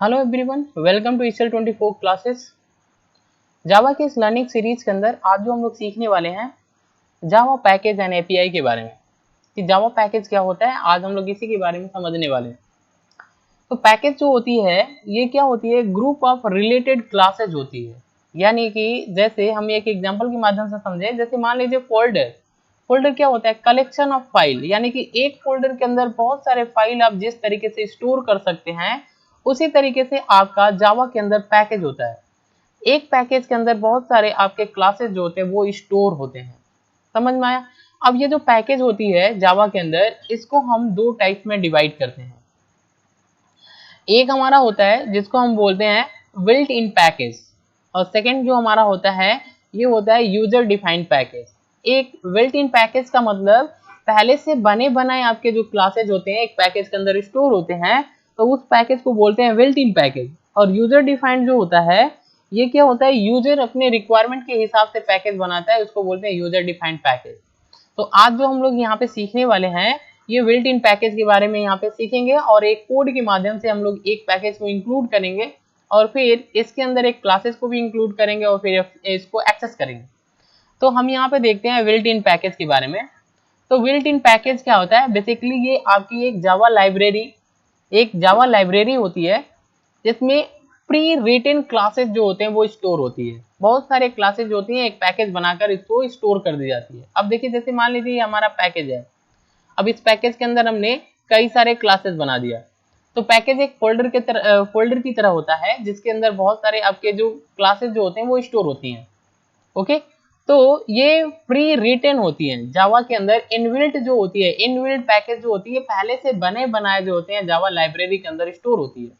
Hello everyone, welcome to ECL 24 classes. Java के इस learning series के अंदर आज जो हम लोग सीखने वाले हैं जावा पैकेज एंड एपीआई के बारे में कि जावा पैकेज क्या होता है। आज हम लोग इसी के बारे में समझने वाले हैं। तो पैकेज जो होती है ये क्या होती है, ग्रुप ऑफ रिलेटेड क्लासेज होती है। यानी कि जैसे हम एक एग्जांपल के माध्यम से समझे, जैसे मान लीजिए फोल्डर। फोल्डर क्या होता है, कलेक्शन ऑफ फाइल। यानी कि एक फोल्डर के अंदर बहुत सारे फाइल आप जिस तरीके से स्टोर कर सकते हैं उसी तरीके से आपका जावा के अंदर पैकेज होता है। एक पैकेज के अंदर बहुत सारे आपके क्लासेस जो होते हैं वो स्टोर होते हैं। समझ में आया। अब ये जो पैकेज होती है जावा के अंदर, इसको हम दो टाइप में डिवाइड करते हैं। एक हमारा होता है जिसको हम बोलते हैं बिल्ट इन पैकेज, और सेकंड जो हमारा होता है ये होता है यूजर डिफाइंड पैकेज। एक बिल्ट इन पैकेज का मतलब पहले से बने बनाए आपके जो क्लासेज होते हैं एक पैकेज के अंदर स्टोर होते हैं, तो उस पैकेज को बोलते हैं बिल्ट इन पैकेज। और यूजर डिफाइंड जो होता है ये क्या होता है, यूजर अपने रिक्वायरमेंट के हिसाब से पैकेज बनाता है, उसको बोलते हैं यूजर डिफाइंड पैकेज। तो आज जो हम लोग यहाँ पे सीखने वाले हैं ये बिल्ट इन पैकेज के बारे में यहाँ पे सीखेंगे, और एक कोड के माध्यम से हम लोग एक पैकेज को इंक्लूड करेंगे और फिर इसके अंदर एक क्लासेस को भी इंक्लूड करेंगे और फिर इसको एक्सेस करेंगे। तो हम यहाँ पे देखते हैं बिल्ट इन पैकेज के बारे में। तो बिल्ट इन पैकेज क्या होता है, बेसिकली ये आपकी एक जावा लाइब्रेरी होती है जिसमें प्री रिटन क्लासेस जो होते हैं वो स्टोर होती है। बहुत सारे क्लासेस जो होती हैं एक पैकेज बनाकर इसको स्टोर कर दी जाती है। अब देखिए जैसे मान लीजिए ये हमारा पैकेज है। अब इस पैकेज के अंदर हमने कई सारे क्लासेस बना दिया। तो पैकेज एक फोल्डर की तरह होता है जिसके अंदर बहुत सारे आपके जो क्लासेस जो होते हैं वो स्टोर होती हैं। ओके, तो ये प्री रिटन होती है जावा के अंदर। इनबिल्ट जो होती है, इनबिल्ट पैकेज जो होती है पहले से बने बनाए जो होते हैं जावा लाइब्रेरी के अंदर स्टोर होती है।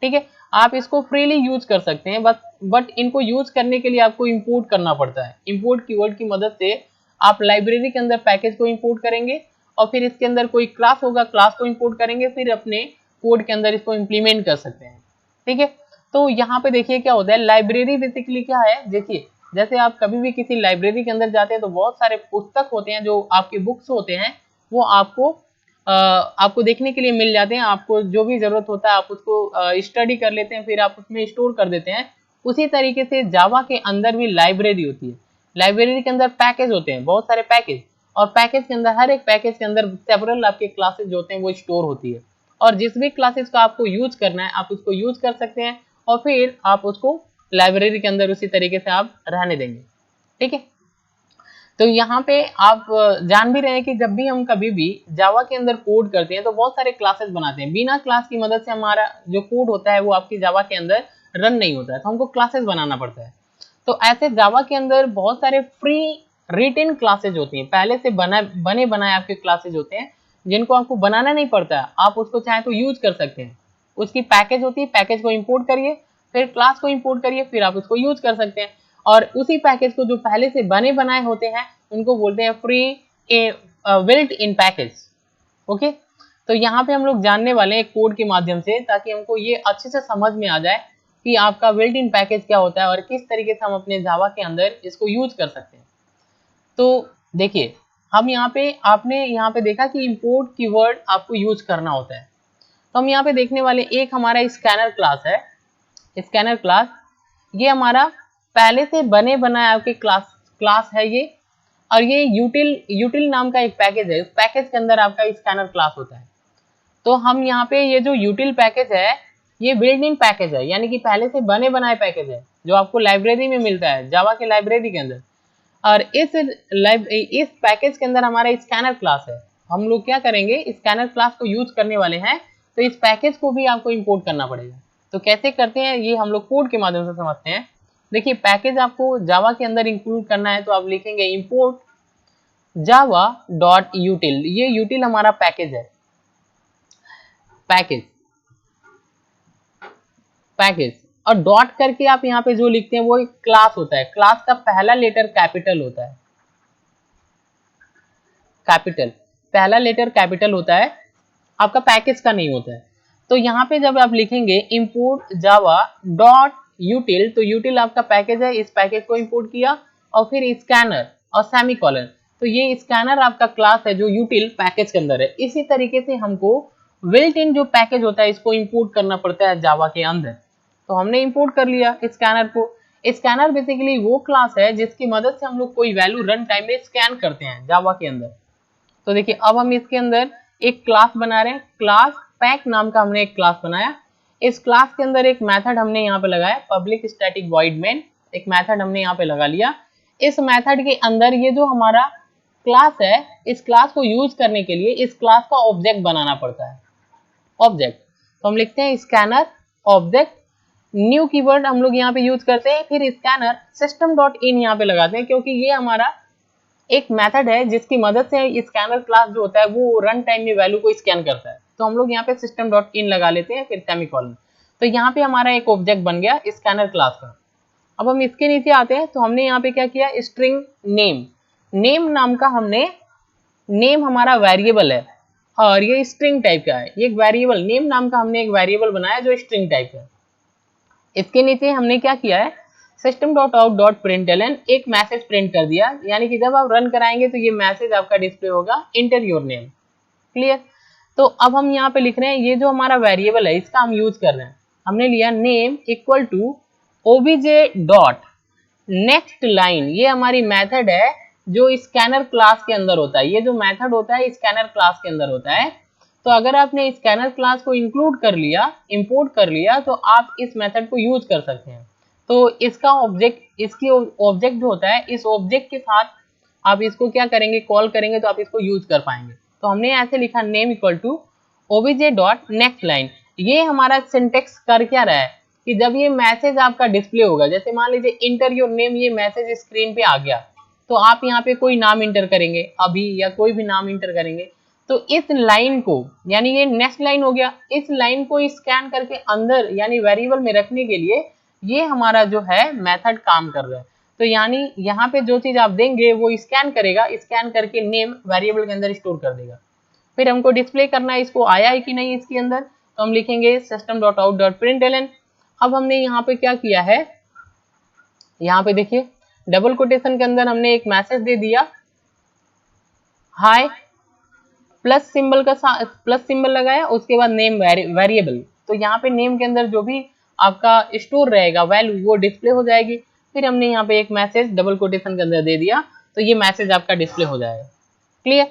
ठीक है, आप इसको फ्रीली यूज कर सकते हैं, बट इनको यूज करने के लिए आपको इंपोर्ट करना पड़ता है। इंपोर्ट कीवर्ड की मदद से आप लाइब्रेरी के अंदर पैकेज को इंपोर्ट करेंगे और फिर इसके अंदर कोई क्लास होगा, क्लास को इंपोर्ट करेंगे, फिर अपने कोड के अंदर इसको इंप्लीमेंट कर सकते हैं। ठीक है, तो यहाँ पे देखिए क्या होता है, लाइब्रेरी बेसिकली क्या है। देखिए जैसे आप कभी भी किसी लाइब्रेरी के अंदर जाते हैं तो बहुत सारे पुस्तक होते हैं जो आपके बुक्स होते हैं वो आपको देखने के लिए मिल जाते हैं। आपको जो भी जरूरत होता है आप उसको स्टडी कर लेते हैं, फिर आप उसमें स्टोर कर देते हैं। उसी तरीके से जावा के अंदर भी लाइब्रेरी होती है। लाइब्रेरी के अंदर पैकेज होते हैं, बहुत सारे पैकेज, और पैकेज के अंदर हर एक पैकेज के अंदर सेवरल आपके क्लासेस जो होते हैं वो स्टोर होती है। और जिस भी क्लासेस को आपको यूज करना है आप उसको यूज कर सकते हैं और फिर आप उसको लाइब्रेरी के अंदर उसी तरीके से आप रहने देंगे। ठीक है, तो यहाँ पे आप जान भी रहे हैं कि जब भी हम कभी भी जावा के अंदर कोड करते हैं तो बहुत सारे क्लासेस बनाते हैं। बिना क्लास की मदद से हमारा जो कोड होता है वो आपकी जावा के अंदर रन नहीं होता है, तो हमको क्लासेस बनाना पड़ता है। तो ऐसे जावा के अंदर बहुत सारे फ्री रिटन क्लासेज होती हैं, पहले से बने बनाए आपके क्लासेज होते हैं जिनको आपको बनाना नहीं पड़ता है, आप उसको चाहे तो यूज कर सकते हैं। उसकी पैकेज होती है, पैकेज को इंपोर्ट करिए, फिर क्लास को इंपोर्ट करिए, फिर आप उसको यूज कर सकते हैं। और उसी पैकेज को जो पहले से बने बनाए होते हैं उनको बोलते हैं free built in package. Okay, तो यहाँ पे हम लोग जानने वाले हैं कोड के माध्यम से, ताकि हमको ये अच्छे से समझ में आ जाए कि आपका बिल्ट इन पैकेज क्या होता है और किस तरीके से हम अपने जावा के अंदर इसको यूज कर सकते हैं। तो देखिए हम यहाँ पे, आपने यहाँ पे देखा कि इंपोर्ट कीवर्ड आपको यूज करना होता है। तो हम यहाँ पे देखने वाले, एक हमारा स्कैनर क्लास है। स्कैनर क्लास ये हमारा पहले से बने बनाए आपके क्लास है ये, और ये यूटिल नाम का एक पैकेज है। उस पैकेज के अंदर आपका स्कैनर क्लास होता है। तो हम यहाँ पे ये जो यूटिल पैकेज है ये बिल्ट इन पैकेज है, यानी कि पहले से बने बनाए पैकेज है जो आपको लाइब्रेरी में मिलता है, जावा के लाइब्रेरी के अंदर। और इस पैकेज के अंदर हमारा स्कैनर क्लास है। हम लोग क्या करेंगे, स्कैनर क्लास को यूज करने वाले हैं, तो इस पैकेज को भी आपको इंपोर्ट करना पड़ेगा। तो कैसे करते हैं ये हम लोग कोड के माध्यम से समझते हैं। देखिए पैकेज आपको जावा के अंदर इंक्लूड करना है तो आप लिखेंगे इंपोर्ट जावा डॉट यूटिल। ये यूटिल हमारा पैकेज है, पैकेज पैकेज और डॉट करके आप यहाँ पे जो लिखते हैं वो एक क्लास होता है। क्लास का पहला लेटर कैपिटल होता है, कैपिटल, पहला लेटर कैपिटल होता है, आपका पैकेज का नहीं होता है। तो यहाँ पे जब आप लिखेंगे इंपोर्ट जावा डॉट यूटिल, तो यूटिल आपका पैकेज है, इस पैकेज को इंपोर्ट किया और फिर स्कैनर और सेमीकोलन। तो ये स्कैनर आपका क्लास है जो यूटिल पैकेज के अंदर है। इसी तरीके से हमको बिल्ट इन जो पैकेज होता है इसको इंपोर्ट करना पड़ता है जावा के अंदर। तो हमने इंपोर्ट कर लिया स्कैनर को। स्कैनर बेसिकली वो क्लास है जिसकी मदद से हम लोग कोई वैल्यू रन टाइम में स्कैन करते हैं जावा के अंदर। तो देखिए अब हम इसके अंदर एक क्लास बना रहे हैं, क्लास पैक नाम का हमने एक क्लास बनाया। इस क्लास के अंदर एक मेथड हमने यहाँ पे लगाया पब्लिक स्टैटिक वॉइड मेन, एक मेथड हमने यहाँ पे लगा लिया। इस मेथड के अंदर ये जो हमारा क्लास है, इस क्लास को यूज करने के लिए इस क्लास का ऑब्जेक्ट बनाना पड़ता है। ऑब्जेक्ट तो हम लिखते हैं स्कैनर ऑब्जेक्ट, न्यू कीवर्ड हम लोग यहाँ पे यूज करते हैं, फिर स्कैनर सिस्टम डॉट इन यहाँ पे लगाते हैं क्योंकि ये हमारा एक मेथड है जिसकी मदद से स्कैनर क्लास जो होता है वो रन टाइम में वैल्यू को स्कैन करता है। तो हम लोग यहाँ पे सिस्टम डॉट इन लगा लेते हैं, फिर सेमीकोलन। तो यहाँ पे हमारा एक ऑब्जेक्ट बन गया स्कैनर क्लास का। अब हम इसके नीचे आते हैं, तो हमने यहाँ पे क्या किया, स्ट्रिंग नेम, नेम नाम का हमने, नेम हमारा वेरिएबल है और ये स्ट्रिंग टाइप का है, ये एक वेरिएबल, नेम नाम का हमने एक वेरिएबल बनाया जो स्ट्रिंग टाइप का है। इसके नीचे हमने क्या किया है, system dot out dot println एक मैसेज प्रिंट कर दिया, यानी कि जब आप रन कराएंगे तो ये मैसेज आपका डिस्प्ले होगा इंटर योर नेम। क्लियर। तो अब हम यहाँ पे लिख रहे हैं, ये जो हमारा वेरिएबल है इसका हम यूज कर रहे हैं, हमने लिया name equal to OBJ dot next line, ये हमारी मेथड है जो स्कैनर क्लास के अंदर होता है। ये जो मेथड होता है स्कैनर क्लास के अंदर होता है। तो अगर आपने स्कैनर क्लास को इंक्लूड कर लिया, इंपोर्ट कर लिया, तो आप इस मेथड को यूज कर सकते हैं। तो इसका ऑब्जेक्ट, इसकी ऑब्जेक्ट जो होता है, इस ऑब्जेक्ट के साथ आप इसको क्या करेंगे, कॉल करेंगे तो आप इसको यूज कर पाएंगे। तो हमने ऐसे लिखा name equal to OBJ dot next line. ये हमारा सिंटेक्स कर क्या रहा है कि जब ये मैसेज आपका डिस्प्ले होगा, जैसे मान लीजिए इंटर योर नेम, ये मैसेज स्क्रीन पे आ गया, तो आप यहाँ पे कोई नाम इंटर करेंगे अभी या कोई भी नाम इंटर करेंगे, तो इस लाइन को, यानी ये नेक्स्ट लाइन हो गया, इस लाइन को स्कैन करके अंदर यानी वेरिएबल में रखने के लिए ये हमारा जो है मेथड काम कर रहा है। तो यानी यहाँ पे जो चीज आप देंगे वो स्कैन करेगा, स्कैन करके नेम वेरिएबल के अंदर स्टोर कर देगा। फिर हमको डिस्प्ले करना है इसको आया है कि नहीं इसके अंदर, तो हम लिखेंगे system dot out dot println. अब हमने यहाँ पे क्या किया है, यहाँ पे देखिए डबल कोटेशन के अंदर हमने एक मैसेज दे दिया हाय, प्लस सिंबल का प्लस सिंबल लगाया, उसके बाद नेम वेरिएबल। तो यहाँ पे नेम के अंदर जो भी आपका स्टोर रहेगा वैल्यू वो डिस्प्ले हो जाएगी। फिर हमने यहाँ पे एक मैसेज डबल कोटेशन के अंदर दे दिया, तो ये मैसेज आपका डिस्प्ले हो जाएगा। क्लियर।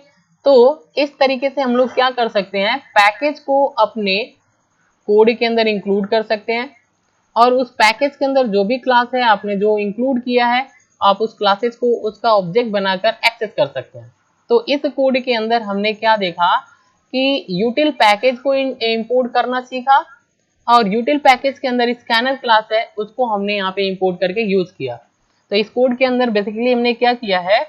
तो इस तरीके से हम लोग क्या कर सकते हैं, पैकेज को अपने कोड के अंदर इंक्लूड कर सकते हैं और उस पैकेज के अंदर जो भी क्लास है आपने जो इंक्लूड किया है, आप उस क्लासेस को उसका ऑब्जेक्ट बनाकर एक्सेस कर सकते हैं। तो इस कोड के अंदर हमने क्या देखा कि यूटिल पैकेज को इंपोर्ट करना सीखा और यूटिल पैकेज के अंदर स्कैनर क्लास है उसको हमने यहाँ पे इंपोर्ट करके यूज किया। तो इस कोड के अंदर बेसिकली हमने क्या किया है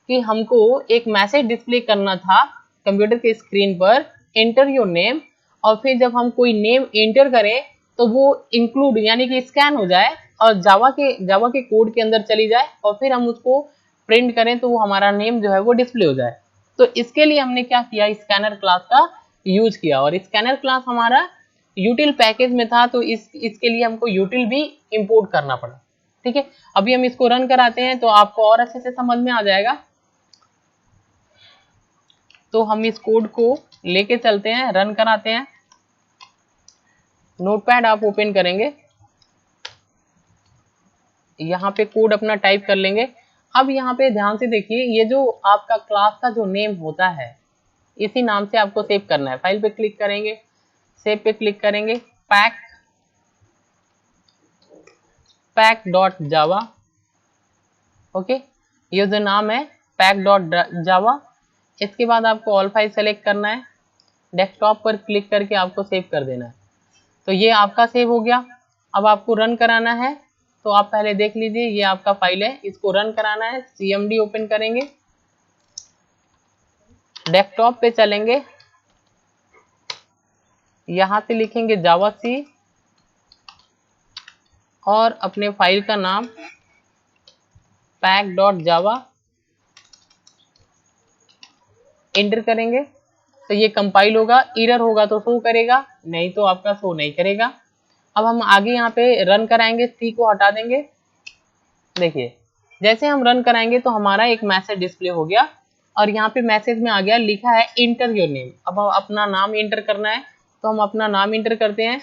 कि हमको एक मैसेज डिस्प्ले करना था कंप्यूटर के स्क्रीन पर, एंटर योर नेम, और फिर जब हम कोई नेम एंटर करें तो वो इंक्लूड यानी कि स्कैन हो जाए और जावा के कोड के अंदर चली जाए और फिर हम उसको प्रिंट करें तो वो हमारा नेम जो है वो डिस्प्ले हो जाए। तो इसके लिए हमने क्या किया, स्कैनर क्लास का यूज किया और स्कैनर क्लास हमारा यूटिल पैकेज में था, तो इसके लिए हमको यूटिल भी इंपोर्ट करना पड़ा। ठीक है, अभी हम इसको रन कराते हैं तो आपको और अच्छे से समझ में आ जाएगा। तो हम इस कोड को लेके चलते हैं, रन कराते हैं। नोटपैड आप ओपन करेंगे, यहाँ पे कोड अपना टाइप कर लेंगे। अब यहाँ पे ध्यान से देखिए, ये जो आपका क्लास का जो नेम होता है इसी नाम से आपको सेव करना है। फाइल पे क्लिक करेंगे, सेव पे क्लिक करेंगे, पैक डॉट जावा। ओके, ये जो नाम है पैक डॉट जावा। इसके बाद आपको ऑल फाइल सेलेक्ट करना है, डेस्कटॉप पर क्लिक करके आपको सेव कर देना है। तो ये आपका सेव हो गया। अब आपको रन कराना है, तो आप पहले देख लीजिए ये आपका फाइल है, इसको रन कराना है। cmd ओपन करेंगे, डेस्कटॉप पे चलेंगे, यहाँ से लिखेंगे जावा सी और अपने फाइल का नाम पैक डॉट जावा एंटर करेंगे। तो ये कंपाइल होगा, एरर होगा तो शो करेगा, नहीं तो आपका शो नहीं करेगा। अब हम आगे यहाँ पे रन कराएंगे, सी को हटा देंगे। देखिए जैसे हम रन कराएंगे तो हमारा एक मैसेज डिस्प्ले हो गया और यहाँ पे मैसेज में आ गया, लिखा है इंटर योर नेम। अब अपना नाम इंटर करना है, तो हम अपना नाम इंटर करते हैं।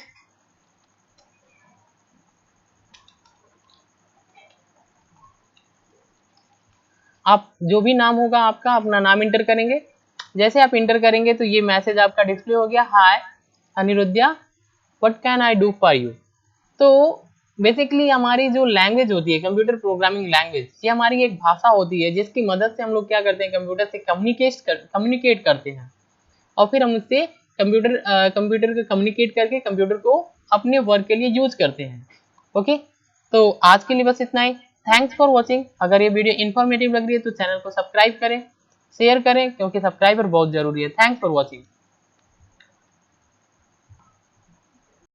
आप जो भी नाम होगा आपका, अपना नाम इंटर करेंगे। जैसे आप इंटर करेंगे तो ये मैसेज आपका डिस्प्ले हो गया, hi Aniruddha, what can I do for you. तो बेसिकली हमारी जो लैंग्वेज होती है कंप्यूटर प्रोग्रामिंग लैंग्वेज, ये हमारी एक भाषा होती है जिसकी मदद से हम लोग क्या करते हैं, कंप्यूटर से कम्युनिकेट करते हैं, और फिर हम उससे कंप्यूटर को कम्युनिकेट करके कंप्यूटर को अपने वर्क के लिए यूज करते हैं। ओके, तो आज के लिए बस इतना ही। Thanks for watching. अगर ये वीडियो इन्फॉर्मेटिव लग रही है तो चैनल को सब्सक्राइब करें, शेयर करें, क्योंकि सब्सक्राइबर बहुत जरूरी है। Thanks for watching.